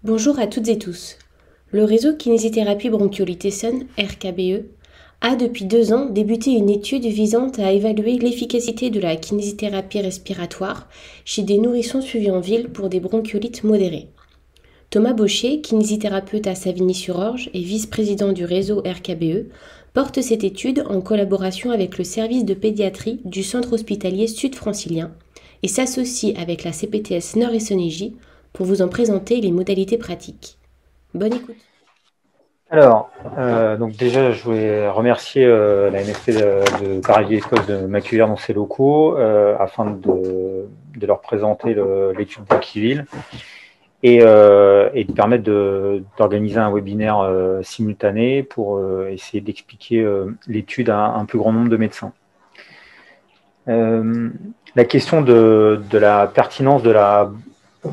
Bonjour à toutes et tous. Le réseau Kinésithérapie Bronchiolite Essonne, RKBE, a depuis 2 ans débuté une étude visant à évaluer l'efficacité de la kinésithérapie respiratoire chez des nourrissons suivis en ville pour des bronchiolites modérées. Thomas Baucher, kinésithérapeute à Savigny-sur-Orge et vice-président du réseau RKBE, porte cette étude en collaboration avec le service de pédiatrie du centre hospitalier sud-francilien et s'associe avec la CPTS Nord-Essonne-J pour vous en présenter les modalités pratiques. Bonne écoute. Alors, donc déjà, je voulais remercier la NFP de Paris-Vieille-Écosse de m'accueillir dans ses locaux afin de leur présenter l'étude Bronchiville et de permettre d'organiser un webinaire simultané pour essayer d'expliquer l'étude à un plus grand nombre de médecins. La question de la pertinence de la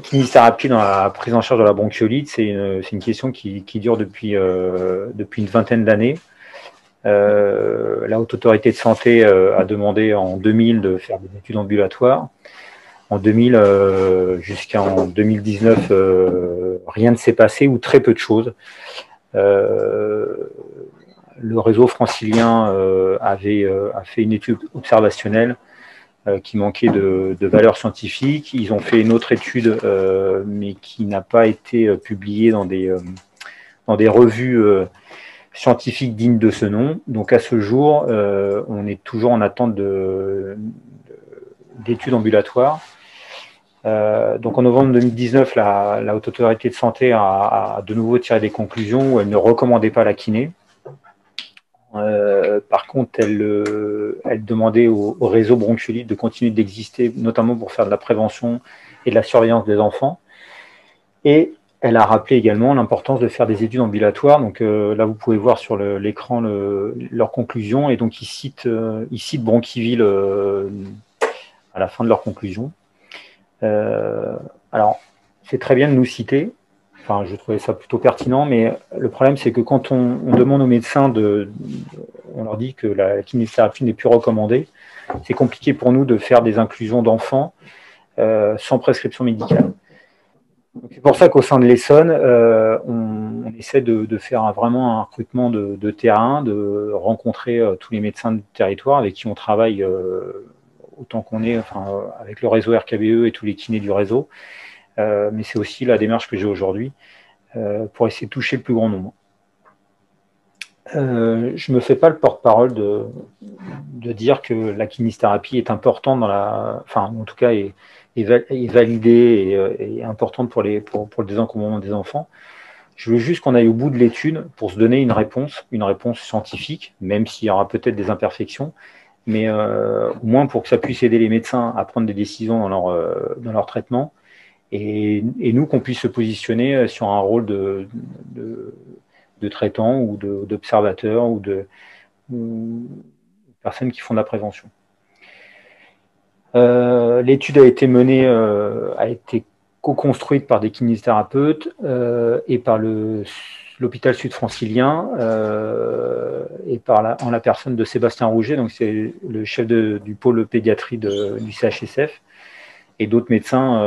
kinésithérapie dans la prise en charge de la bronchiolite, c'est une question qui dure depuis une vingtaine d'années. La Haute Autorité de Santé a demandé en 2000 de faire des études ambulatoires. En 2000 jusqu'en 2019, rien ne s'est passé ou très peu de choses. Le réseau francilien a fait une étude observationnelle qui manquait de valeur scientifique. Ils ont fait une autre étude, mais qui n'a pas été publiée dans des revues scientifiques dignes de ce nom. Donc à ce jour, on est toujours en attente d'études ambulatoires. Donc en novembre 2019, la Haute Autorité de Santé a de nouveau tiré des conclusions où elle ne recommandait pas la kiné. Par contre, elle demandait au réseau bronchiolite de continuer d'exister, notamment pour faire de la prévention et de la surveillance des enfants. Et elle a rappelé également l'importance de faire des études ambulatoires. Donc là, vous pouvez voir sur l'écran leurs conclusions. Et donc, ils citent Bronchiville à la fin de leurs conclusions. Alors, c'est très bien de nous citer. Enfin, je trouvais ça plutôt pertinent, mais le problème, c'est que quand on demande aux médecins, on leur dit que la kinésithérapie n'est plus recommandée, c'est compliqué pour nous de faire des inclusions d'enfants sans prescription médicale. C'est pour ça qu'au sein de l'Essonne, on essaie de faire vraiment un recrutement de terrain, de rencontrer tous les médecins du territoire avec qui on travaille autant qu'on est, avec le réseau RKBE et tous les kinés du réseau. Mais c'est aussi la démarche que j'ai aujourd'hui pour essayer de toucher le plus grand nombre. Je ne me fais pas le porte-parole de dire que la kinésithérapie est importante en tout cas est validée et importante pour le désencombrement des enfants. Je veux juste qu'on aille au bout de l'étude pour se donner une réponse scientifique, même s'il y aura peut-être des imperfections, mais au moins pour que ça puisse aider les médecins à prendre des décisions dans leur traitement. Et nous, qu'on puisse se positionner sur un rôle de traitant ou d'observateur ou de personnes qui font de la prévention. L'étude a été co-construite par des kinésithérapeutes et par l'hôpital sud-francilien et en la personne de Sébastien Rouget, donc c'est le chef du pôle pédiatrie du CHSF, et d'autres médecins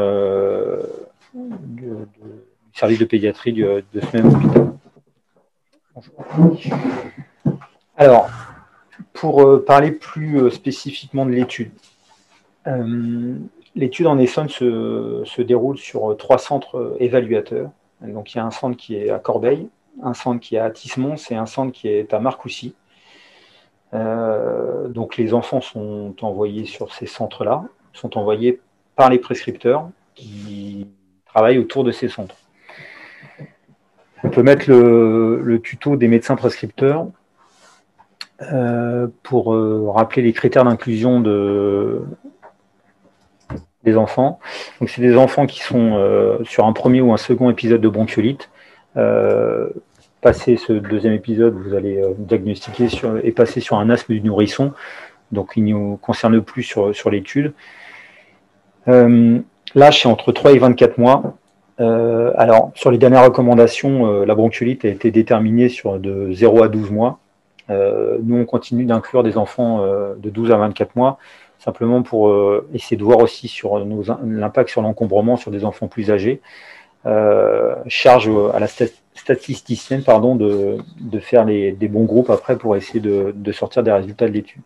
du service de pédiatrie de ce même hôpital. Alors, pour parler plus spécifiquement de l'étude, l'étude en Essonne se déroule sur 3 centres évaluateurs. Donc, il y a un centre qui est à Corbeil, un centre qui est à Tismons et un centre qui est à Marcoussis. Donc, les enfants sont envoyés sur ces centres-là, sont envoyés par les prescripteurs qui travaillent autour de ces centres. On peut mettre le tuto des médecins prescripteurs pour rappeler les critères d'inclusion des enfants. Donc, c'est des enfants qui sont sur un premier ou un second épisode de bronchiolite. Passé ce deuxième épisode, vous allez diagnostiquer et passer sur un asthme du nourrisson. Donc, il ne nous concerne plus sur l'étude. L'âge, c'est entre 3 et 24 mois. Alors, sur les dernières recommandations, la bronchiolite a été déterminée de 0 à 12 mois. Nous, on continue d'inclure des enfants de 12 à 24 mois, simplement pour essayer de voir aussi sur l'impact sur l'encombrement sur des enfants plus âgés. charge à la statisticienne de faire des bons groupes après pour essayer de sortir des résultats de l'étude.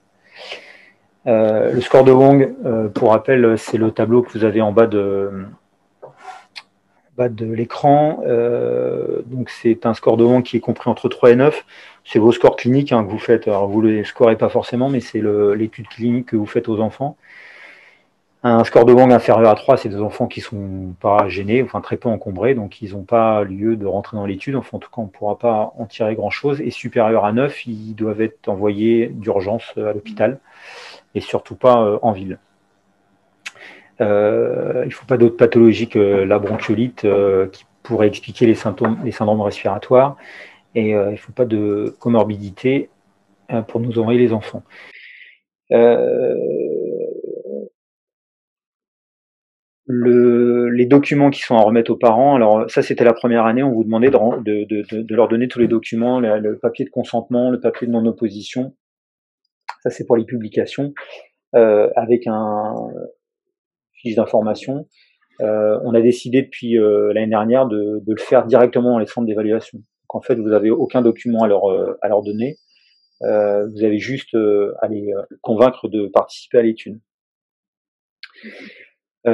Le score de Wong, pour rappel, c'est le tableau que vous avez en bas de l'écran. Donc c'est un score de Wong qui est compris entre 3 et 9. C'est vos scores cliniques que vous faites. Alors vous ne les scorez pas forcément, mais c'est l'étude clinique que vous faites aux enfants. Un score de Wong inférieur à 3, c'est des enfants qui ne sont pas gênés, enfin très peu encombrés, donc ils n'ont pas lieu de rentrer dans l'étude. Enfin, en tout cas, on ne pourra pas en tirer grand-chose. Et supérieur à 9, ils doivent être envoyés d'urgence à l'hôpital et surtout pas en ville. Il ne faut pas d'autres pathologies que la bronchiolite qui pourrait expliquer les syndromes respiratoires. Et il ne faut pas de comorbidité pour nous envoyer les enfants. Les documents qui sont à remettre aux parents, alors ça c'était la première année, on vous demandait de leur donner tous les documents, le papier de consentement, le papier de non-opposition, ça c'est pour les publications, avec un fiche d'information. On a décidé depuis l'année dernière de le faire directement dans les centres d'évaluation. Donc en fait vous n'avez aucun document à leur donner, vous avez juste à les convaincre de participer à l'étude. Vous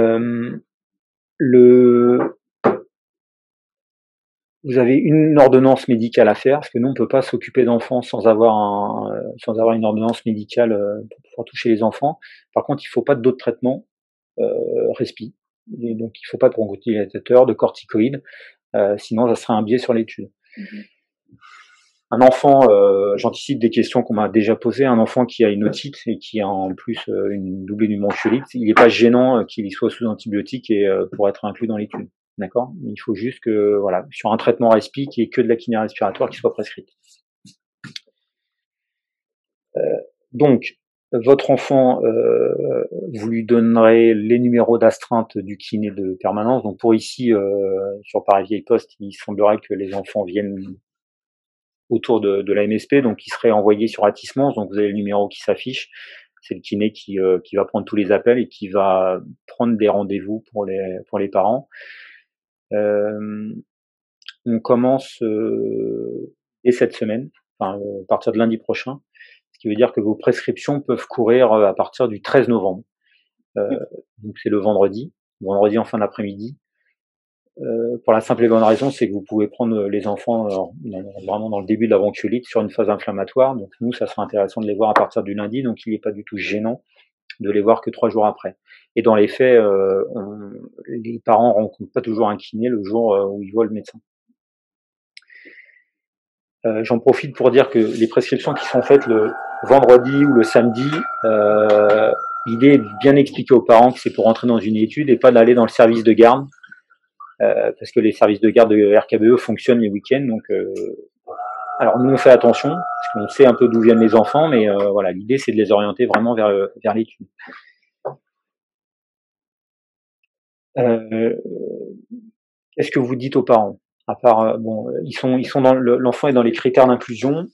avez une ordonnance médicale à faire, parce que nous, on ne peut pas s'occuper d'enfants sans avoir une ordonnance médicale pour pouvoir toucher les enfants. Par contre, il ne faut pas d'autres traitements respi. Et donc, il ne faut pas de bronchodilatateurs, de corticoïdes, sinon, ça serait un biais sur l'étude. Un enfant, j'anticipe des questions qu'on m'a déjà posées, un enfant qui a une otite et qui a en plus une doublée d'une bronchiolite, il n'est pas gênant qu'il soit sous antibiotiques et pour être inclus dans l'étude. D'accord? Il faut juste que, voilà, sur un traitement respi, qu'il n'y ait que de la kiné respiratoire qui soit prescrite. Donc, votre enfant, vous lui donnerez les numéros d'astreinte du kiné de permanence. Donc, pour ici, sur Paris-Vieille-Poste, il semblerait que les enfants viennent autour de la MSP, donc il serait envoyé sur Atismance, donc vous avez le numéro qui s'affiche, c'est le kiné qui va prendre tous les appels et qui va prendre des rendez-vous pour les parents. On commence dès cette semaine, enfin à partir de lundi prochain, ce qui veut dire que vos prescriptions peuvent courir à partir du 13 novembre. Donc c'est le vendredi en fin d'après-midi. Pour la simple et bonne raison, c'est que vous pouvez prendre les enfants vraiment dans le début de la bronchiolite sur une phase inflammatoire. Donc nous, ça sera intéressant de les voir à partir du lundi, donc il n'est pas du tout gênant de les voir que 3 jours après. Et dans les faits, les parents ne rencontrent pas toujours un kiné le jour où ils voient le médecin. J'en profite pour dire que les prescriptions qui sont faites le vendredi ou le samedi, l'idée est bien expliquer aux parents que c'est pour entrer dans une étude et pas d'aller dans le service de garde. Parce que les services de garde de RKBE fonctionnent les week-ends, donc alors nous on fait attention parce qu'on sait un peu d'où viennent les enfants, mais voilà, l'idée c'est de les orienter vraiment vers l'étude. Qu'est-ce que vous dites aux parents? À part bon, ils sont dans l'enfant est dans les critères d'inclusion.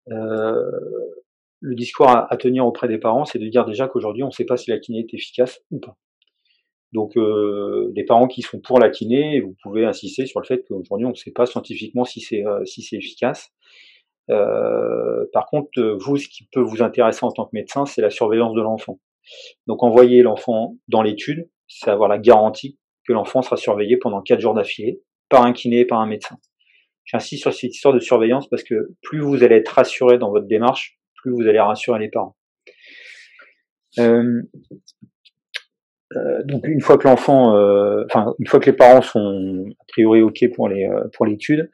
Le discours à tenir auprès des parents, c'est de dire déjà qu'aujourd'hui on ne sait pas si la kiné est efficace ou pas. Donc, des parents qui sont pour la kiné, vous pouvez insister sur le fait qu'aujourd'hui, on ne sait pas scientifiquement si c'est efficace. Par contre, vous, ce qui peut vous intéresser en tant que médecin, c'est la surveillance de l'enfant. Donc, envoyer l'enfant dans l'étude, c'est avoir la garantie que l'enfant sera surveillé pendant 4 jours d'affilée, par un kiné et par un médecin. J'insiste sur cette histoire de surveillance parce que plus vous allez être rassuré dans votre démarche, plus vous allez rassurer les parents. Donc une fois que une fois que les parents sont a priori ok pour l'étude,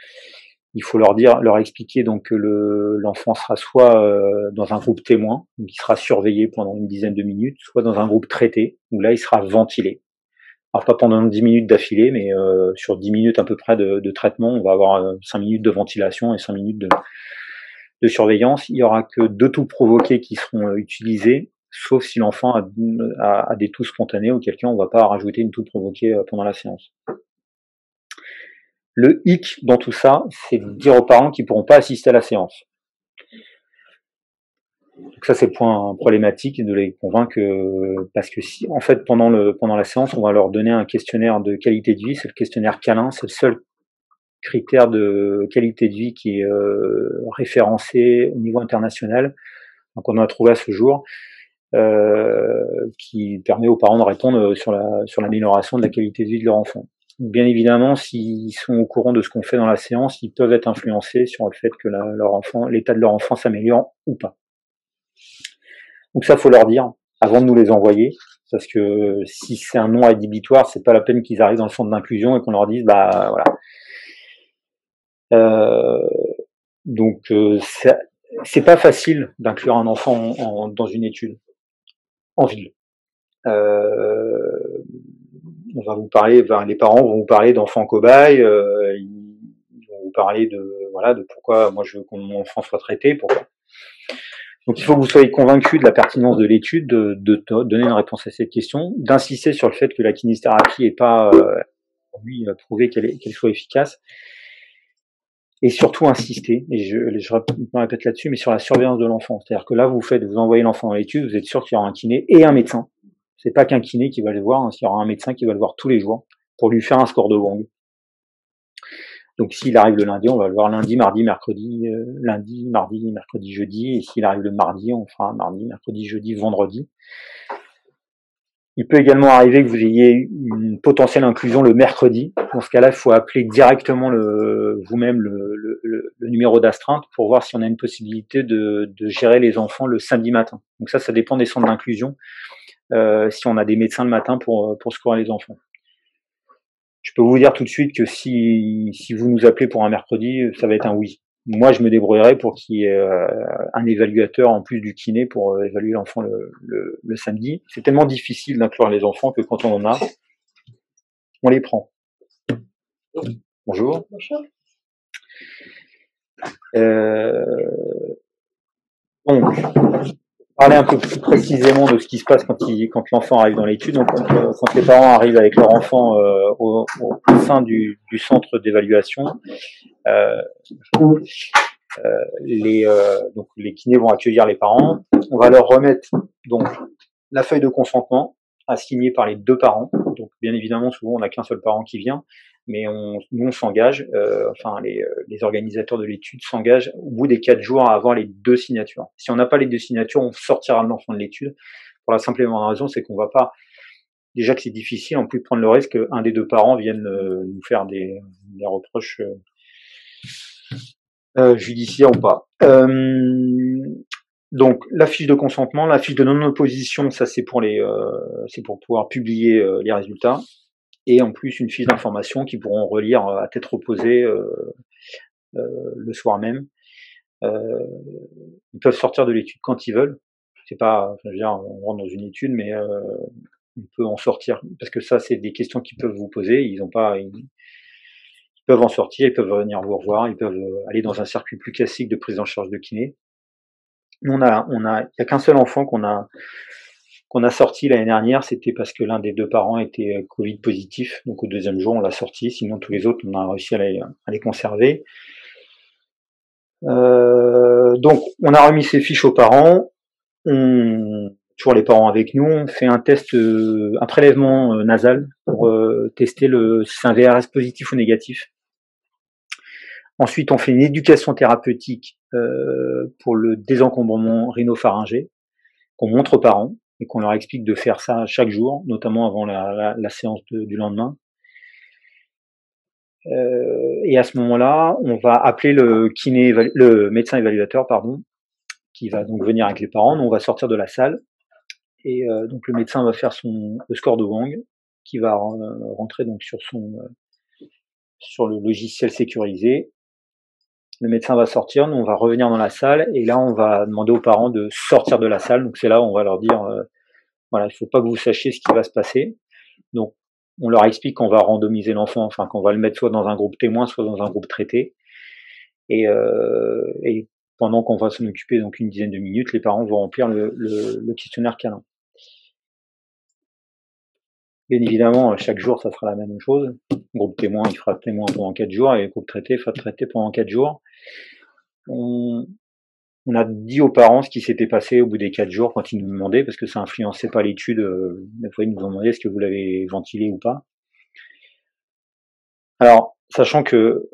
il faut leur expliquer donc que l'enfant sera soit dans un groupe témoin, donc il sera surveillé pendant une dizaine de minutes, soit dans un groupe traité, où là il sera ventilé. Alors pas pendant 10 minutes d'affilée, mais sur 10 minutes à peu près de traitement, on va avoir 5 minutes de ventilation et 5 minutes de surveillance. Il y aura que 2 toux provoqués qui seront utilisés, sauf si l'enfant a des toux spontanés, auquel cas on ne va pas rajouter une toux provoquée pendant la séance. Le hic dans tout ça, c'est de dire aux parents qu'ils ne pourront pas assister à la séance. Donc ça, c'est le point problématique de les convaincre parce que si, en fait, pendant la séance, on va leur donner un questionnaire de qualité de vie. C'est le questionnaire câlin. C'est le seul critère de qualité de vie qui est référencé au niveau international. Donc on en a trouvé à ce jour. Qui permet aux parents de répondre sur l'amélioration de la qualité de vie de leur enfant. Bien évidemment, s'ils sont au courant de ce qu'on fait dans la séance, ils peuvent être influencés sur le fait que l'état de leur enfant s'améliore ou pas. Donc ça, faut leur dire avant de nous les envoyer, parce que si c'est un non rédhibitoire, c'est pas la peine qu'ils arrivent dans le centre d'inclusion et qu'on leur dise, bah voilà. Donc c'est pas facile d'inclure un enfant dans une étude en ville. On va vous parler, les parents vont vous parler d'enfants cobayes, ils vont vous parler de pourquoi moi je veux que mon enfant soit traité, pourquoi. Donc il faut que vous soyez convaincus de la pertinence de l'étude, de donner une réponse à cette question, d'insister sur le fait que la kinésithérapie n'est pas prouvé qu'elle soit efficace, et surtout insister, et je me répète là-dessus, mais sur la surveillance de l'enfant. C'est-à-dire que là, vous envoyez l'enfant dans l'étude, vous êtes sûr qu'il y aura un kiné et un médecin. C'est pas qu'un kiné qui va le voir, il y aura un médecin qui va le voir tous les jours pour lui faire un score de Wong. Donc s'il arrive le lundi, on va le voir lundi, mardi, mercredi, lundi, mardi, mercredi, jeudi, et s'il arrive le mardi, on fera un mardi, mercredi, jeudi, vendredi. Il peut également arriver que vous ayez une potentielle inclusion le mercredi. Dans ce cas-là, il faut appeler directement vous-même le numéro d'astreinte pour voir si on a une possibilité de gérer les enfants le samedi matin. Donc ça dépend des centres d'inclusion. Si on a des médecins le matin pour secourir les enfants. Je peux vous dire tout de suite que si vous nous appelez pour un mercredi, ça va être un oui. Moi, je me débrouillerai pour qu'il y ait un évaluateur en plus du kiné pour évaluer l'enfant le samedi. C'est tellement difficile d'inclure les enfants que quand on en a, on les prend. Bonjour. Bonjour. Donc, parler un peu plus précisément de ce qui se passe quand l'enfant arrive dans l'étude. Donc, quand les parents arrivent avec leur enfant au sein du centre d'évaluation, donc les kinés vont accueillir les parents. On va leur remettre donc la feuille de consentement à signer par les deux parents. Donc, bien évidemment, souvent on n'a qu'un seul parent qui vient, mais nous on s'engage. Les organisateurs de l'étude s'engagent au bout des 4 jours à avoir les 2 signatures. Si on n'a pas les 2 signatures, on sortira l'enfant de l'étude. Pour la simple et bonne raison, c'est qu'on va pas. Déjà que c'est difficile, en plus de prendre le risque qu'un des deux parents vienne nous faire des reproches judiciaires ou pas. Donc la fiche de consentement, la fiche de non-opposition, ça c'est pour pouvoir publier les résultats, et en plus une fiche d'information qu'ils pourront relire à tête reposée le soir même. Ils peuvent sortir de l'étude quand ils veulent. C'est pas, je veux dire, on rentre dans une étude, mais on peut en sortir parce que ça c'est des questions qu'ils peuvent vous poser. Ils peuvent en sortir, ils peuvent venir vous revoir, ils peuvent aller dans un circuit plus classique de prise en charge de kiné. Il y a qu'un seul enfant qu'on a sorti l'année dernière, c'était parce que l'un des deux parents était Covid positif, donc au 2e jour on l'a sorti, sinon tous les autres on a réussi à les conserver. Donc on a remis ces fiches aux parents, toujours les parents avec nous, on fait un test, un prélèvement nasal pour tester si c'est un VRS positif ou négatif. Ensuite, on fait une éducation thérapeutique pour le désencombrement rhinopharyngé, qu'on montre aux parents et qu'on leur explique de faire ça chaque jour, notamment avant la séance du lendemain. Et à ce moment-là, on va appeler le médecin évaluateur, qui va donc venir avec les parents. Nous, on va sortir de la salle et donc le médecin va faire le score de Wong, qui va rentrer donc sur le logiciel sécurisé. Le médecin va sortir, nous on va revenir dans la salle et là on va demander aux parents de sortir de la salle. Donc c'est là où on va leur dire voilà, il faut pas que vous sachiez ce qui va se passer. Donc on leur explique qu'on va randomiser l'enfant, enfin qu'on va le mettre soit dans un groupe témoin, soit dans un groupe traité. Et pendant qu'on va s'en occuper donc une dizaine de minutes, les parents vont remplir le questionnaire câlin. Bien évidemment, chaque jour, ça sera la même chose. Le groupe témoin, il fera témoin pendant 4 jours, et le groupe traité fera traité pendant 4 jours. On a dit aux parents ce qui s'était passé au bout des 4 jours quand ils nous demandaient, parce que ça influençait pas l'étude. Des fois, ils nous ont demandé est-ce que vous l'avez ventilé ou pas. Alors, sachant que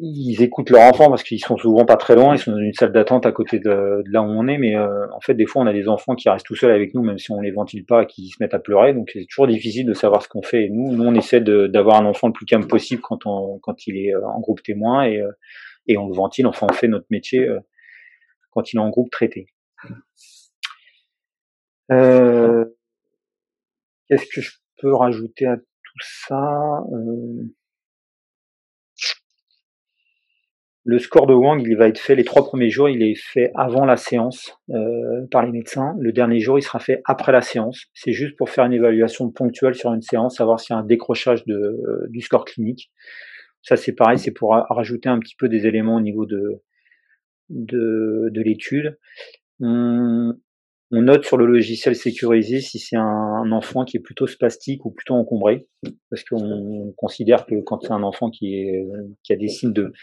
ils écoutent leur enfant parce qu'ils sont souvent pas très loin, ils sont dans une salle d'attente à côté de là où on est, mais en fait, des fois, on a des enfants qui restent tout seuls avec nous, même si on les ventile pas, et qui se mettent à pleurer. Donc, c'est toujours difficile de savoir ce qu'on fait. Et nous, on essaie d'avoir un enfant le plus calme possible quand il est en groupe témoin et on le ventile. Enfin, on fait notre métier quand il est en groupe traité. Euh, Qu'est-ce que je peux rajouter à tout ça Le score de Wang, il va être fait les 3 premiers jours, il est fait avant la séance par les médecins. Le dernier jour, il sera fait après la séance. C'est juste pour faire une évaluation ponctuelle sur une séance, savoir s'il y a un décrochage du score clinique. Ça, c'est pareil, c'est pour rajouter un petit peu des éléments au niveau de l'étude. On note sur le logiciel sécurisé si c'est un enfant qui est plutôt spastique ou plutôt encombré, parce qu'on considère que quand c'est un enfant qui a des signes de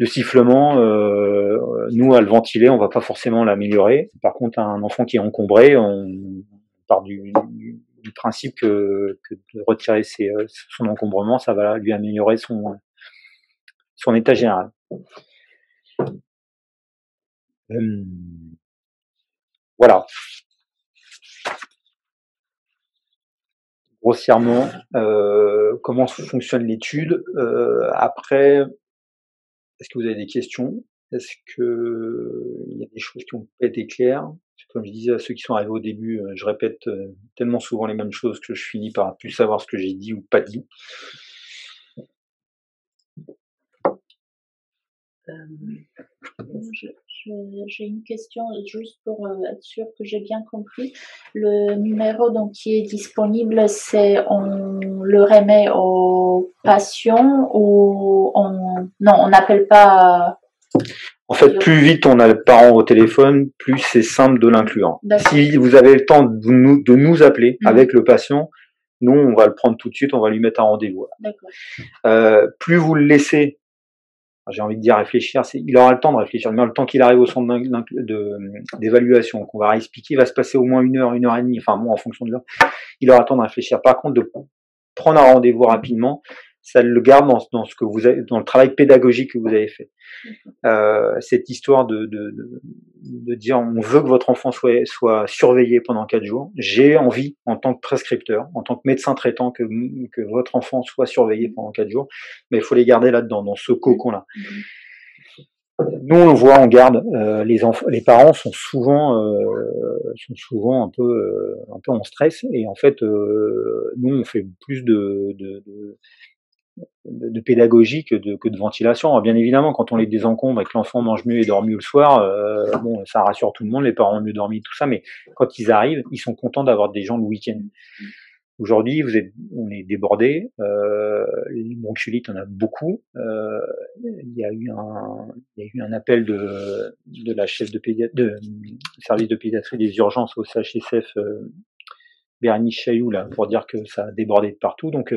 sifflement, nous à le ventiler, on va pas forcément l'améliorer. Par contre, un enfant qui est encombré, on part du principe que de retirer son encombrement, ça va lui améliorer son état général. Voilà. Grossièrement, comment fonctionne l'étude. Après, est-ce que vous avez des questions? Est-ce qu'il y a des choses qui ont pas été claires? Comme je disais à ceux qui sont arrivés au début, je répète tellement souvent les mêmes choses que je finis par plus savoir ce que j'ai dit ou pas dit. J'ai une question juste pour être sûr que j'ai bien compris. Le numéro donc qui est disponible, c'est on le remet aux patients ou on n'appelle pas. En fait, plus vite on a le parent au téléphone, plus c'est simple de l'inclure. Si vous avez le temps de nous appeler avec le patient, nous on va le prendre tout de suite, on va lui mettre un rendez-vous. Plus vous le laissez, j'ai envie de dire réfléchir, il aura le temps de réfléchir, mais le temps qu'il arrive au centre d'évaluation, qu'on va réexpliquer, il va se passer au moins 1 heure, 1 heure et demie, enfin bon, en fonction de l'heure, il aura le temps de réfléchir. Par contre, de prendre un rendez-vous rapidement, ça le garde dans ce que vous avez, dans le travail pédagogique que vous avez fait. Cette histoire de dire on veut que votre enfant soit surveillé pendant 4 jours. J'ai envie, en tant que prescripteur, en tant que médecin traitant, que votre enfant soit surveillé pendant 4 jours, mais il faut les garder là-dedans, dans ce cocon-là. Nous, on le voit, on garde. Les parents sont souvent un peu en stress, et en fait, nous, on fait plus de pédagogie que de ventilation. Alors, bien évidemment, quand on les désencombre et que l'enfant mange mieux et dort mieux le soir, bon, ça rassure tout le monde, les parents ont mieux dormi, tout ça, mais quand ils arrivent, ils sont contents d'avoir des gens le week-end. Aujourd'hui, on est débordé, les bronchiolites, on a beaucoup. Il y a eu un appel de la chef de service de pédiatrie des urgences au CHSF, Bérénice Chailloux, là, pour dire que ça a débordé de partout. Donc,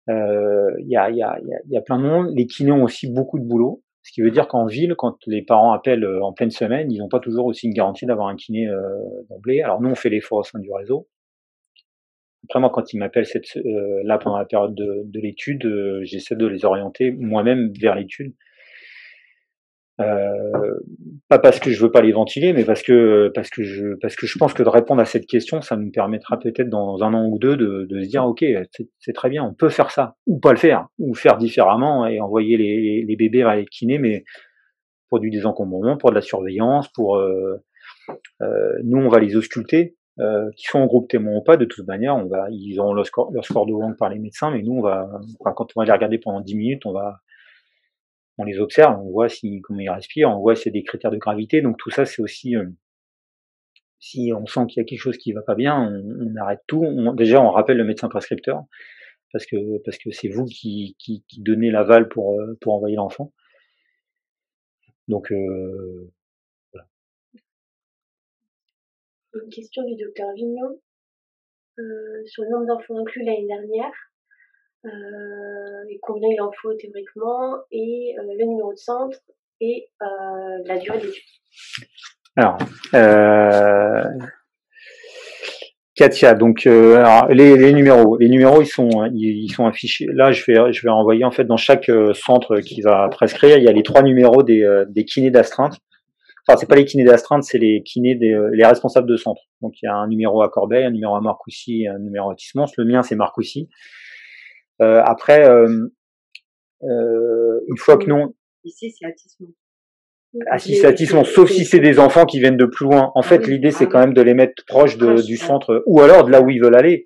il y a plein de monde. Les kinés ont aussi beaucoup de boulot. Ce qui veut dire qu'en ville, quand les parents appellent en pleine semaine, ils n'ont pas toujours aussi une garantie d'avoir un kiné d'emblée. Alors nous, on fait l'effort au sein du réseau. Après, moi, quand ils m'appellent là pendant la période de l'étude, j'essaie de les orienter moi-même vers l'étude. Pas parce que je veux pas les ventiler, mais parce que je pense que de répondre à cette question, ça nous permettra peut-être dans 1 an ou 2 de se dire ok, c'est très bien, on peut faire ça, ou pas le faire, ou faire différemment et envoyer les bébés vers les kinés, mais pour du désencombrement, pour de la surveillance, nous on va les ausculter, qu'ils soient en groupe témoin ou pas, de toute manière, ils auront leur score de Wang par les médecins, mais nous quand on va les regarder pendant 10 minutes, on les observe, on voit comment ils respirent, on voit s'il y a des critères de gravité. Donc tout ça, c'est aussi, si on sent qu'il y a quelque chose qui va pas bien, on arrête tout. Déjà, on rappelle le médecin prescripteur, parce que c'est vous qui donnez l'aval pour envoyer l'enfant. Donc voilà. Une question du docteur Vignon sur le nombre d'enfants inclus l'année dernière. Et combien il en faut théoriquement, et le numéro de centre, et la durée d'études. Alors, Katia, donc alors, les numéros, ils sont affichés. Là, je vais envoyer en fait dans chaque centre qui va prescrire, il y a les 3 numéros des kinés d'astreinte. Enfin, c'est pas les kinés d'astreinte, c'est les kinés les responsables de centre. Donc il y a un numéro à Corbeil, un numéro à Marcoussis, et un numéro à Tismons. Le mien c'est Marcoussis. Après, une fois que non. Ici c'est à Tismons. Assistatiquement, sauf si c'est des enfants qui viennent de plus loin. En fait, l'idée, c'est quand même de les mettre proches du centre, ou alors de là où ils veulent aller.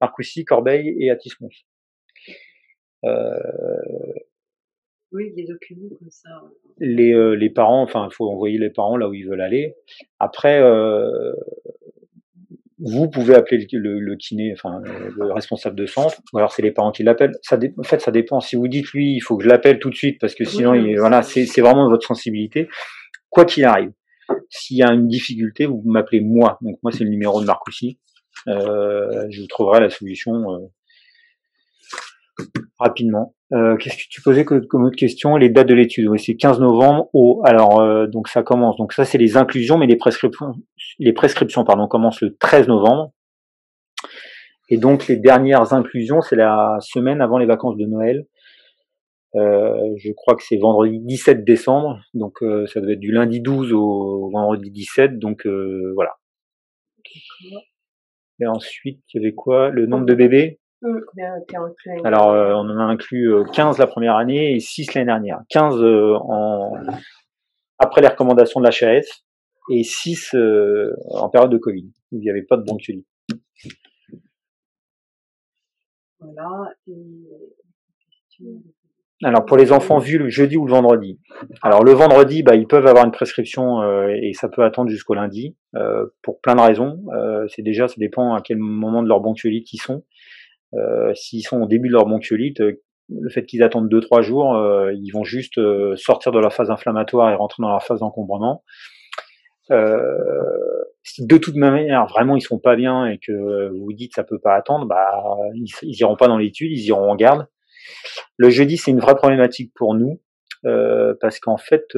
Marcoussis, Corbeil et Athis-Mons. Oui, des documents comme ça. Les parents, enfin, il faut envoyer les parents là où ils veulent aller. Après, vous pouvez appeler le kiné, enfin le responsable de centre, ou alors c'est les parents qui l'appellent. En fait, ça dépend. Si vous dites lui, il faut que je l'appelle tout de suite parce que sinon, voilà, c'est vraiment votre sensibilité. Quoi qu'il arrive, s'il y a une difficulté, vous m'appelez moi. Donc moi, c'est le numéro de Marcoussis. Je vous trouverai la solution rapidement. Qu'est-ce que tu posais comme autre question? Les dates de l'étude. Oui, c'est 15 novembre. Alors donc ça commence. Donc ça, c'est les inclusions, mais les prescriptions, pardon, commencent le 13 novembre. Et donc les dernières inclusions, c'est la semaine avant les vacances de Noël. Je crois que c'est vendredi 17 décembre, donc ça doit être du lundi 12 au vendredi 17, donc voilà. Et ensuite, il y avait quoi? Le nombre de bébés? Alors, on en a inclus 15 la première année et 6 l'année dernière. 15 après les recommandations de l'HAS et 6 en période de Covid, où il n'y avait pas de bronchiolite. Voilà. Alors pour les enfants vus le jeudi ou le vendredi. Alors le vendredi, ils peuvent avoir une prescription et ça peut attendre jusqu'au lundi pour plein de raisons. Ça dépend à quel moment de leur bronchiolite ils sont. S'ils sont au début de leur bronchiolite, le fait qu'ils attendent 2-3 jours, ils vont juste sortir de leur phase inflammatoire et rentrer dans leur phase d'encombrement. Si de toute manière vraiment ils sont pas bien et que vous vous dites ça peut pas attendre, ils iront pas dans l'étude, ils iront en garde. Le jeudi, c'est une vraie problématique pour nous, parce qu'en fait,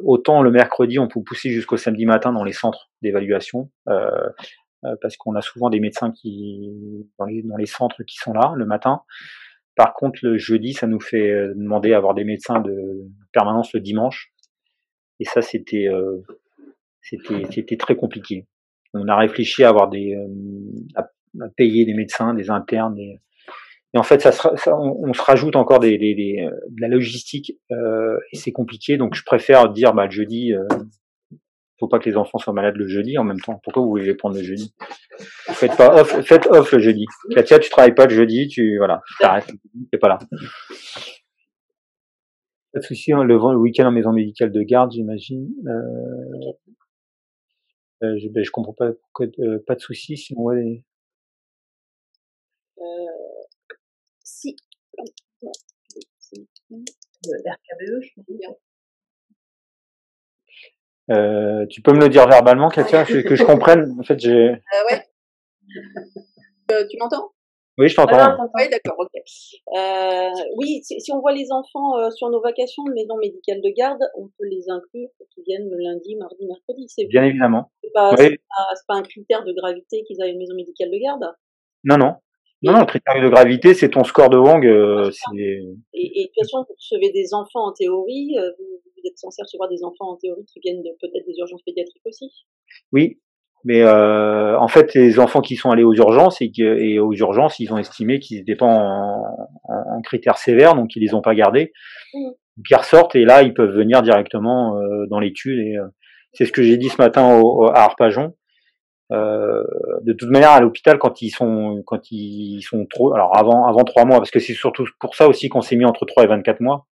autant le mercredi, on peut pousser jusqu'au samedi matin dans les centres d'évaluation, parce qu'on a souvent des médecins dans les centres qui sont là le matin. Par contre, le jeudi, ça nous fait demander à avoir des médecins de permanence le dimanche. Et ça, c'était très compliqué. On a réfléchi à avoir à payer des médecins, des internes, et en fait, on se rajoute encore de la logistique et c'est compliqué. Donc, je préfère dire le jeudi. Faut pas que les enfants soient malades le jeudi en même temps. Pourquoi vous voulez les prendre le jeudi? Faites off le jeudi. Katia, tu travailles pas le jeudi, tu t'arrêtes. T'es pas là. Pas de souci. Le week-end en maison médicale de garde, j'imagine. Je comprends pas pourquoi. Pas de souci. Sinon, ouais. Si. RKBE, je peux dire. Tu peux me le dire verbalement, Katia, que je comprenne. En fait, ouais. Tu m'entends? Oui, je t'entends. Oui, d'accord, ok. Oui, si on voit les enfants sur nos vacations de maison médicale de garde, on peut les inclure pour qu'ils viennent le lundi, mardi, mercredi. Bien évidemment. C'est pas un critère de gravité qu'ils aient une maison médicale de garde? Non, le critère de gravité, c'est ton score de Wang. Et de toute façon, vous recevez des enfants en théorie, vous êtes censé recevoir des enfants en théorie qui viennent peut-être des urgences pédiatriques aussi. Oui, mais en fait, les enfants qui sont allés aux urgences et aux urgences, ils ont estimé qu'ils n'étaient pas en critères sévères, donc ils les ont pas gardés. Donc ils ressortent et là, ils peuvent venir directement dans l'étude. Et c'est ce que j'ai dit ce matin à Arpajon. De toute manière, à l'hôpital, quand ils sont trop, alors avant 3 mois, parce que c'est surtout pour ça aussi qu'on s'est mis entre 3 et 24 mois.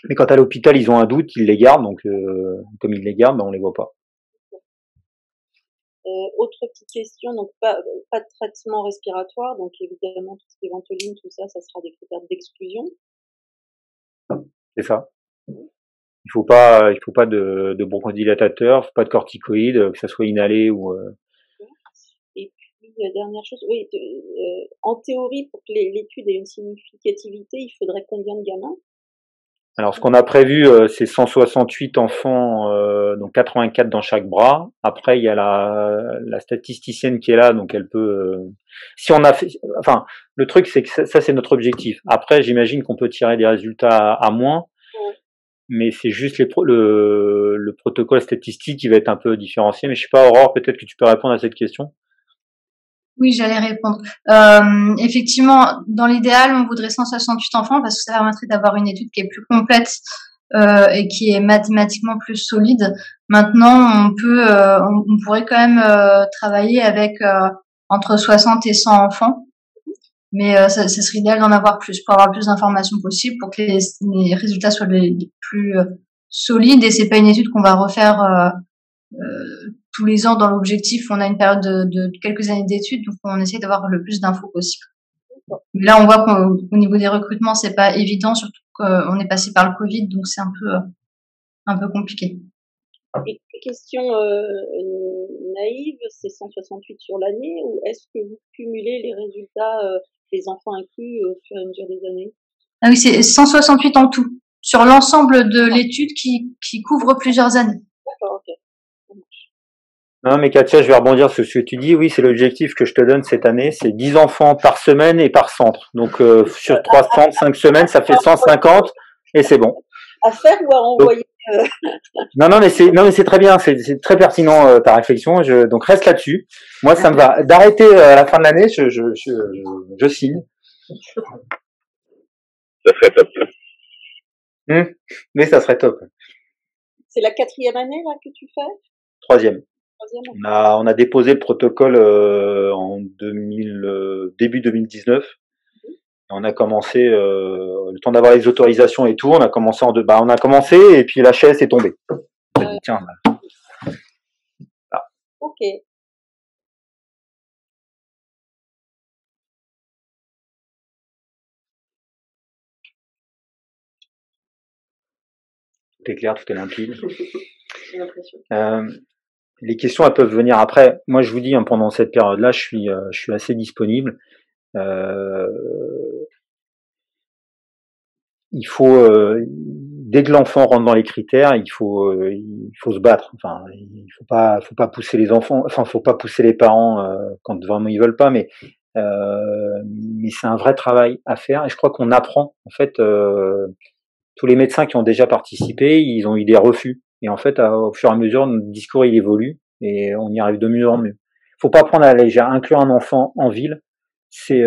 Mais quand à l'hôpital, ils ont un doute, ils les gardent, donc comme ils les gardent, on les voit pas. Autre petite question, donc pas de traitement respiratoire, donc évidemment tout ce qui est ventoline, tout ça, ça sera des critères d'exclusion. C'est ça. Il faut pas de bronchodilatateur, pas de corticoïdes, que ça soit inhalé ou. Et puis la dernière chose, oui, en théorie, pour que l'étude ait une significativité, il faudrait combien de gamins? Alors, ce qu'on a prévu, c'est 168 enfants, donc 84 dans chaque bras. Après, il y a la statisticienne qui est là, donc elle peut. Si on a fait, enfin, le truc, c'est que ça c'est notre objectif. Après, j'imagine qu'on peut tirer des résultats à moins, mais c'est juste le protocole statistique qui va être un peu différencié. Mais je sais pas, Aurore, peut-être que tu peux répondre à cette question. Oui, j'allais répondre. Effectivement, dans l'idéal, on voudrait 168 enfants parce que ça permettrait d'avoir une étude qui est plus complète et qui est mathématiquement plus solide. Maintenant, on pourrait quand même travailler avec entre 60 et 100 enfants, mais ça serait idéal d'en avoir plus pour avoir plus d'informations possibles pour que les résultats soient les plus solides. Et c'est pas une étude qu'on va refaire tous les ans dans l'objectif. On a une période de quelques années d'études, donc on essaie d'avoir le plus d'infos possible. Mais là, on voit qu'au niveau des recrutements, c'est pas évident, surtout qu'on est passé par le Covid, donc c'est un peu compliqué. Et question naïve, c'est 168 sur l'année, ou est-ce que vous cumulez les résultats des enfants inclus au fur et à mesure des années? Ah oui, c'est 168 en tout, sur l'ensemble de l'étude qui couvre plusieurs années. D'accord, ok. Non, mais Katia, je vais rebondir sur ce que tu dis. Oui, c'est l'objectif que je te donne cette année. C'est 10 enfants par semaine et par centre. Donc, sur 3 centres, 5 semaines, ça fait 150 et c'est bon. À faire ou à renvoyer? Non, mais c'est très bien. C'est très pertinent, ta réflexion. Donc, reste là-dessus. Moi, ça me va. D'arrêter à la fin de l'année, je signe. Ça serait top. Mais ça serait top. C'est la 4e année, là, que tu fais? 3e. Troisième. On a déposé le protocole en début 2019. On a commencé le temps d'avoir les autorisations et tout. On a commencé on a commencé et puis la chaise est tombée. On a dit, tiens. Là. Ok. Tout est clair, tout est limpide. J'ai l'impression. Les questions, elles peuvent venir après. Moi, je vous dis, pendant cette période-là, je suis assez disponible. Il faut, dès que l'enfant rentre dans les critères, il faut se battre. Enfin, il faut pas pousser les enfants. Enfin, faut pas pousser les parents quand vraiment ils veulent pas. Mais c'est un vrai travail à faire. Et je crois qu'on apprend. En fait, tous les médecins qui ont déjà participé, ils ont eu des refus. Et en fait, au fur et à mesure, notre discours il évolue et on y arrive de mieux en mieux. Faut pas prendre à la légère. Inclure un enfant en ville, c'est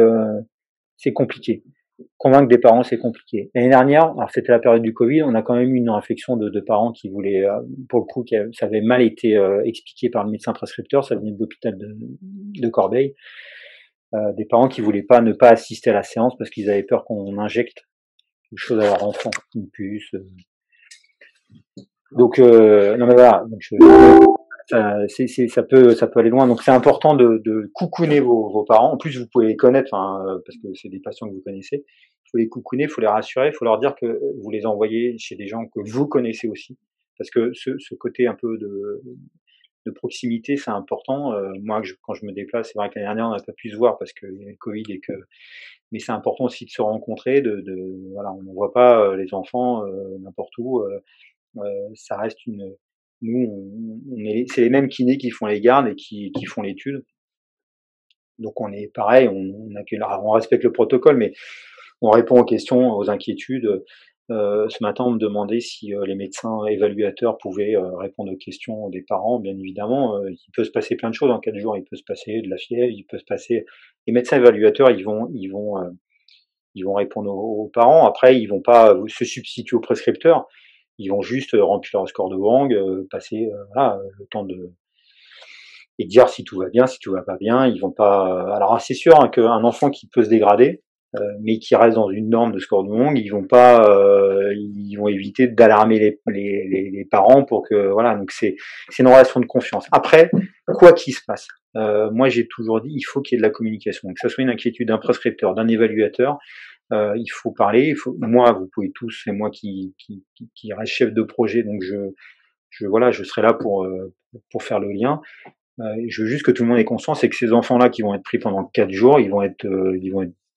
compliqué. Convaincre des parents, c'est compliqué. L'année dernière, alors c'était la période du Covid, on a quand même eu une réflexion de parents qui voulaient, pour le coup, ça avait mal été expliqué par le médecin prescripteur, ça venait de l'hôpital de Corbeil, des parents qui voulaient ne pas assister à la séance parce qu'ils avaient peur qu'on injecte quelque chose à leur enfant, une puce. Donc, non mais voilà, donc ça peut aller loin. Donc c'est important de coucouner vos parents. En plus, vous pouvez les connaître, parce que c'est des patients que vous connaissez. Il faut les coucouner, il faut les rassurer, il faut leur dire que vous les envoyez chez des gens que vous connaissez aussi, parce que ce côté un peu de proximité, c'est important. Moi, quand je me déplace, c'est vrai que l'année dernière, on n'a pas pu se voir parce qu'il y avait le Covid mais c'est important aussi de se rencontrer, voilà, on ne voit pas les enfants n'importe où. Ça reste c'est les mêmes kinés qui font les gardes et qui font l'étude. Donc on est pareil, on respecte le protocole, mais on répond aux questions, aux inquiétudes. Ce matin, on me demandait si les médecins évaluateurs pouvaient répondre aux questions des parents. Bien évidemment, il peut se passer plein de choses en 4 jours. Il peut se passer de la fièvre, il peut se passer. Les médecins évaluateurs, ils vont répondre aux parents. Après, ils vont pas se substituer aux prescripteurs. Ils vont juste remplir leur score de Wang, passer le temps et dire si tout va bien, si tout va pas bien. Ils vont pas. Alors c'est sûr qu'un enfant qui peut se dégrader, mais qui reste dans une norme de score de Wang, ils vont éviter d'alarmer les parents pour que voilà. Donc c'est une relation de confiance. Après, quoi qu'il se passe, moi j'ai toujours dit, il faut qu'il y ait de la communication, que ça soit une inquiétude d'un prescripteur, d'un évaluateur. Il faut parler. Moi, vous pouvez tous, c'est moi qui reste chef de projet, donc je serai là pour faire le lien. Je veux juste que tout le monde ait conscience, c'est que ces enfants-là qui vont être pris pendant 4 jours, ils vont être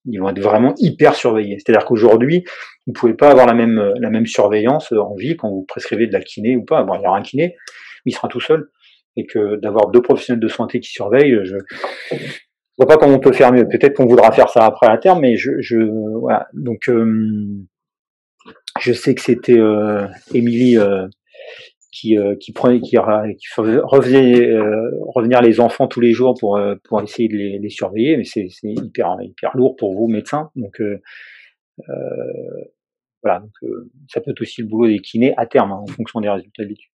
Ils vont être vraiment hyper surveillés. C'est-à-dire qu'aujourd'hui, vous ne pouvez pas avoir la même surveillance en ville quand vous prescrivez de la kiné ou pas. Bon, il y aura un kiné, mais il sera tout seul. Et que d'avoir 2 professionnels de santé qui surveillent, je vois pas comment on peut faire mieux. Peut-être qu'on voudra faire ça après à terme, mais voilà. Donc, je sais que c'était Émilie qui faisait revenir les enfants tous les jours pour essayer de les surveiller, mais c'est hyper lourd pour vous médecins. Donc voilà, donc ça peut être aussi le boulot des kinés à terme, en fonction des résultats de l'étude.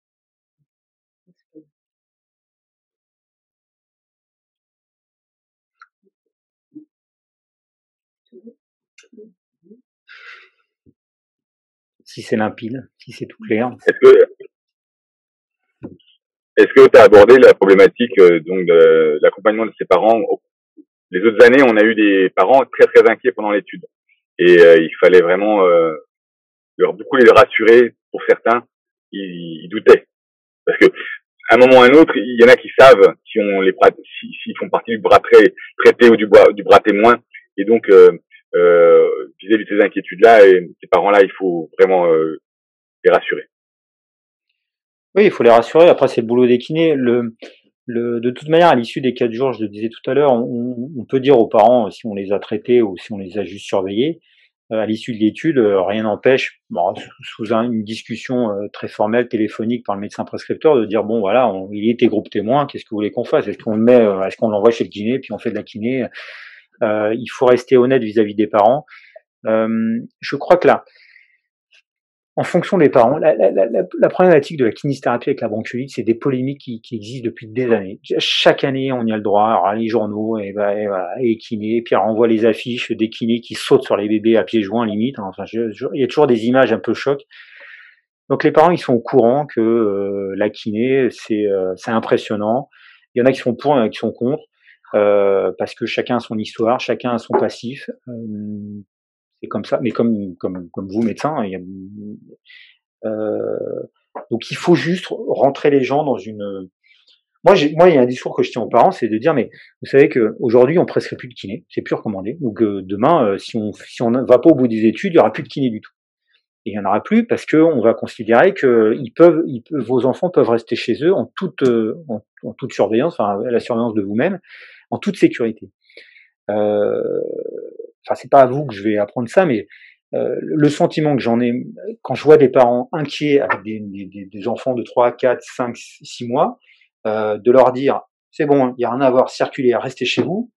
Si c'est limpide, si c'est tout clair. Est-ce que tu as abordé la problématique donc de l'accompagnement de ses parents? Les autres années, on a eu des parents très très inquiets pendant l'étude, et il fallait vraiment beaucoup les rassurer. Pour certains, ils doutaient, parce que à un moment ou à un autre, il y en a qui savent si on les s'ils font partie du bras traité ou du bras témoin, et donc vis-à-vis de ces inquiétudes-là et ces parents-là, il faut vraiment les rassurer. Oui, il faut les rassurer. Après, c'est le boulot des kinés. De toute manière, à l'issue des 4 jours, je le disais tout à l'heure, on peut dire aux parents si on les a traités ou si on les a juste surveillés. À l'issue de l'étude, rien n'empêche, sous une discussion très formelle téléphonique par le médecin prescripteur, de dire bon voilà, il était groupe témoin, qu'est-ce que vous voulez qu'on fasse? Est-ce qu'on l'envoie chez le kiné puis on fait de la kiné? Il faut rester honnête vis-à-vis des parents. Je crois que là, en fonction des parents, la problématique de la kinésithérapie avec la bronchiolite, c'est des polémiques qui existent depuis des années. Chaque année, on y a le droit. Alors, les journaux, et voilà, et kinés, et puis on voit les affiches des kinés qui sautent sur les bébés à pieds joints, limite. Enfin, il y a toujours des images un peu choc. Donc les parents, ils sont au courant que la kiné, c'est impressionnant. Il y en a qui sont pour, il y en a qui sont contre, parce que chacun a son histoire, chacun a son passif. C'est comme ça, mais comme vous, médecin, donc il faut juste rentrer les gens dans une. Moi, il y a un discours que je tiens aux parents, c'est de dire, mais vous savez qu'aujourd'hui, on prescrit plus de kiné, c'est plus recommandé. Donc demain, si on ne va pas au bout des études, il y aura plus de kiné du tout. Et il y en aura plus parce que on va considérer que vos enfants peuvent rester chez eux en toute surveillance, enfin la surveillance de vous-même, en toute sécurité. Enfin, c'est pas à vous que je vais apprendre ça, mais le sentiment que j'en ai quand je vois des parents inquiets avec des enfants de 3, 4, 5, 6 mois, de leur dire c'est bon, il n'y a rien à voir, circulez, restez chez vous,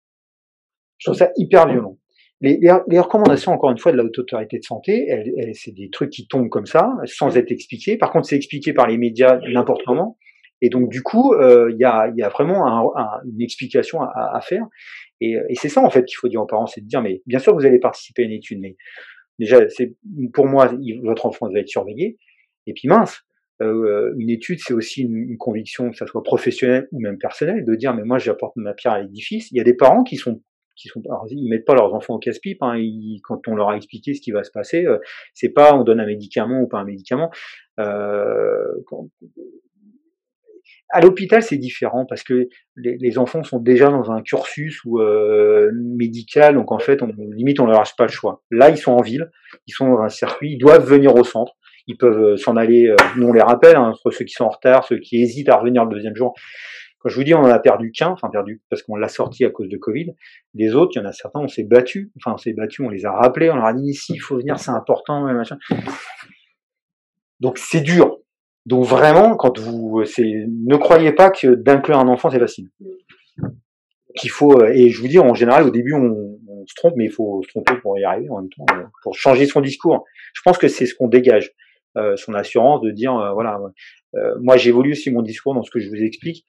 je trouve ça hyper violent. Les recommandations, encore une fois, de la Haute Autorité de Santé, c'est des trucs qui tombent comme ça, sans être expliqués. Par contre, c'est expliqué par les médias n'importe comment. Et donc, du coup, il y a vraiment une explication à faire. Et c'est ça, en fait, qu'il faut dire aux parents, c'est de dire, mais bien sûr que vous allez participer à une étude, mais déjà, pour moi, votre enfant va être surveillé. Et puis mince, une étude, c'est aussi une conviction, que ça soit professionnelle ou même personnelle, de dire, mais moi, j'apporte ma pierre à l'édifice. Il y a des parents alors, ils mettent pas leurs enfants au casse-pipe. Hein, quand on leur a expliqué ce qui va se passer, c'est pas on donne un médicament ou pas un médicament. À l'hôpital, c'est différent parce que les enfants sont déjà dans un cursus médical, donc en fait, limite, on leur lâche pas le choix. Là, ils sont en ville, ils sont dans un circuit, ils doivent venir au centre. Ils peuvent s'en aller. Nous, on les rappelle, hein, entre ceux qui sont en retard, ceux qui hésitent à revenir le deuxième jour. Quand je vous dis on en a perdu perdu parce qu'on l'a sorti à cause de Covid, les autres, il y en a certains, on s'est battus, on les a rappelés, on leur a dit ici, il faut venir, c'est important, machin. Donc c'est dur. Donc vraiment, ne croyez pas que d'inclure un enfant, c'est facile. Qu'il faut, et je vous dis, en général, au début, on se trompe, mais il faut se tromper pour y arriver en même temps, pour changer son discours. Je pense que c'est ce qu'on dégage, son assurance de dire, voilà, moi j'évolue aussi mon discours dans ce que je vous explique.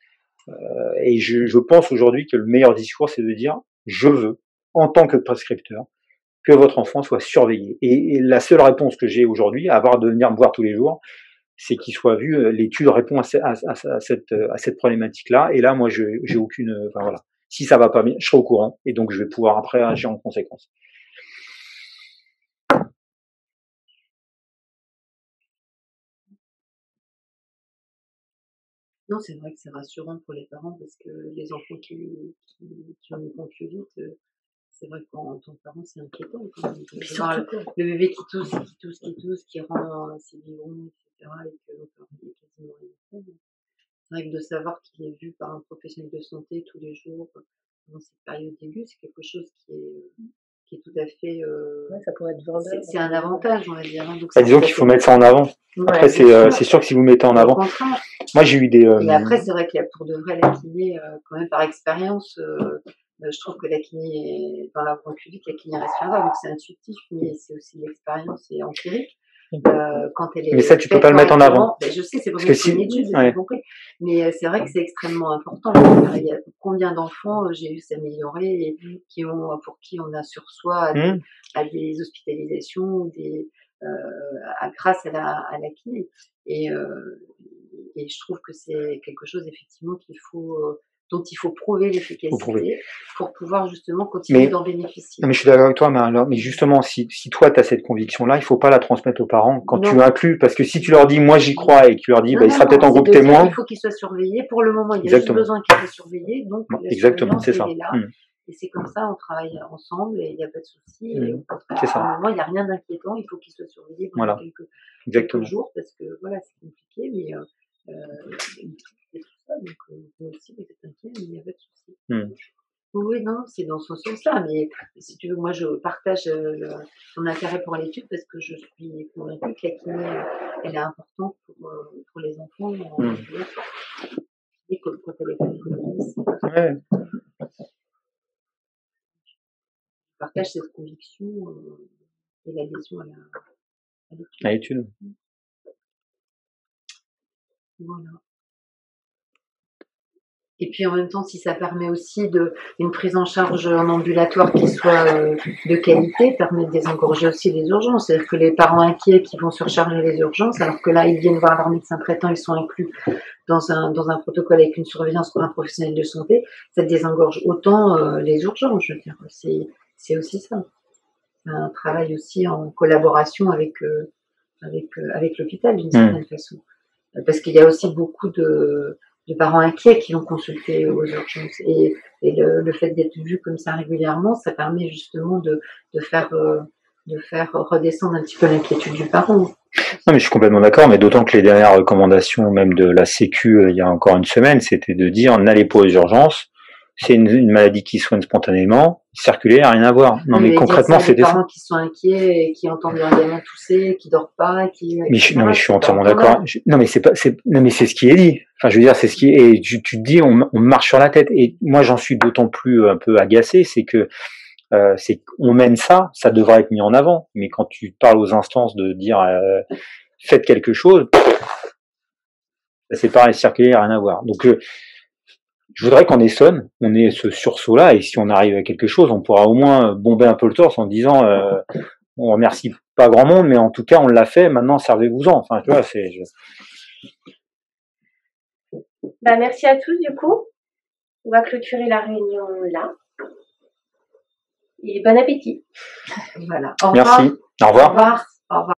Et je pense aujourd'hui que le meilleur discours, c'est de dire je veux, en tant que prescripteur, que votre enfant soit surveillé. Et la seule réponse que j'ai aujourd'hui, à part de venir me voir tous les jours, c'est qu'il soit vu. L'étude répond à cette problématique-là. Et là, moi, j'ai aucune. Enfin voilà. Si ça va pas bien, je serai au courant. Et donc, je vais pouvoir après agir en conséquence. Non, c'est vrai que c'est rassurant pour les parents parce que les enfants qui ont une bronchiolite, c'est vrai qu'en tant que parent, c'est inquiétant quand même. De voir le bébé qui tousse, qui rend ses biberons, etc. et que l'auteur est quasiment rien. C'est vrai que de savoir qu'il est vu par un professionnel de santé tous les jours dans cette période aiguë, c'est quelque chose qui est tout à fait. Ça pourrait être vendeur. C'est un avantage, on va dire. Hein. Donc, disons qu'il faut mettre ça en avant. Après, c'est sûr que si vous mettez en avant. Moi, j'ai eu des. Et après, c'est vrai qu'il y a pour de vrai la kiné, quand même par expérience. Je trouve que la kiné, dans la voie publique, la kiné respiratoire, donc c'est intuitif, mais c'est aussi l'expérience et empirique. Quand elle est mais ça, tu peux pas le mettre en avant. Ben, je sais, c'est pour ça que c'est une étude, j'ai compris. Mais c'est vrai que c'est extrêmement important. Il y a combien d'enfants j'ai vu s'améliorer et pour qui on a sur soi à des hospitalisations ou grâce à la kiné. Et je trouve que c'est quelque chose effectivement dont il faut prouver l'efficacité pour pouvoir justement continuer d'en bénéficier. Non, mais je suis d'accord avec toi, mais justement, si toi, tu as cette conviction-là, il faut pas la transmettre aux parents quand tu inclus, parce que si tu leur dis, moi, j'y crois, et que tu leur dis, il sera peut-être en groupe témoin. Il faut qu'ils soient surveillés. Pour le moment, il y a juste besoin qu'ils soient surveillés, donc la surveillance, elle est là. Et c'est comme ça, on travaille ensemble et il n'y a pas de souci. Et au contraire, pour le moment, il n'y a rien d'inquiétant, il faut qu'ils soient surveillés pendant quelques jours, parce que voilà, c'est compliqué, mais c'est tout ça, donc vous aussi vous êtes inquiets, mais il n'y a pas de souci. Oui, non, c'est dans ce sens-là, mais si tu veux, moi je partage ton intérêt pour l'étude parce que je suis convaincue que la kiné, elle est importante pour les enfants. Et quand elle est pas économiste, je partage cette conviction et l'adhésion à l'étude. Voilà. Et puis en même temps, si ça permet aussi une prise en charge en ambulatoire qui soit de qualité, permet de désengorger aussi les urgences. C'est-à-dire que les parents inquiets qui vont surcharger les urgences, alors que là, ils viennent voir leur médecin traitant, ils sont inclus dans un protocole avec une surveillance par un professionnel de santé, ça désengorge autant les urgences, je veux dire. C'est aussi ça. Un travail aussi en collaboration avec l'hôpital d'une certaine façon. Parce qu'il y a aussi beaucoup de parents inquiets qui vont consulter aux urgences. Et le fait d'être vu comme ça régulièrement, ça permet justement de faire redescendre un petit peu l'inquiétude du parent. Non, mais je suis complètement d'accord, mais d'autant que les dernières recommandations, même de la Sécu, il y a encore une semaine, c'était de dire n'allez pas aux urgences. C'est une maladie qui soigne spontanément. Circuler, rien à voir. Non, mais concrètement, c'est des parents qui sont inquiets, et qui entendent leur gamin tousser, qui dorment pas, mais je suis entièrement d'accord. Non, mais c'est ce qui est dit. Enfin, je veux dire, c'est ce qui est, et tu te dis, on marche sur la tête. Et moi, j'en suis d'autant plus un peu agacé, c'est qu'on mène ça devrait être mis en avant. Mais quand tu parles aux instances de dire, faites quelque chose, c'est pareil, circuler, rien à voir. Donc, je voudrais qu'en Essonne, on ait ce sursaut-là, et si on arrive à quelque chose, on pourra au moins bomber un peu le torse en disant, on remercie pas grand monde, mais en tout cas, on l'a fait, maintenant, servez-vous-en. Enfin, tu vois, merci à tous, du coup. On va clôturer la réunion là. Et bon appétit. Voilà. Merci. Au revoir. Au revoir. Au revoir.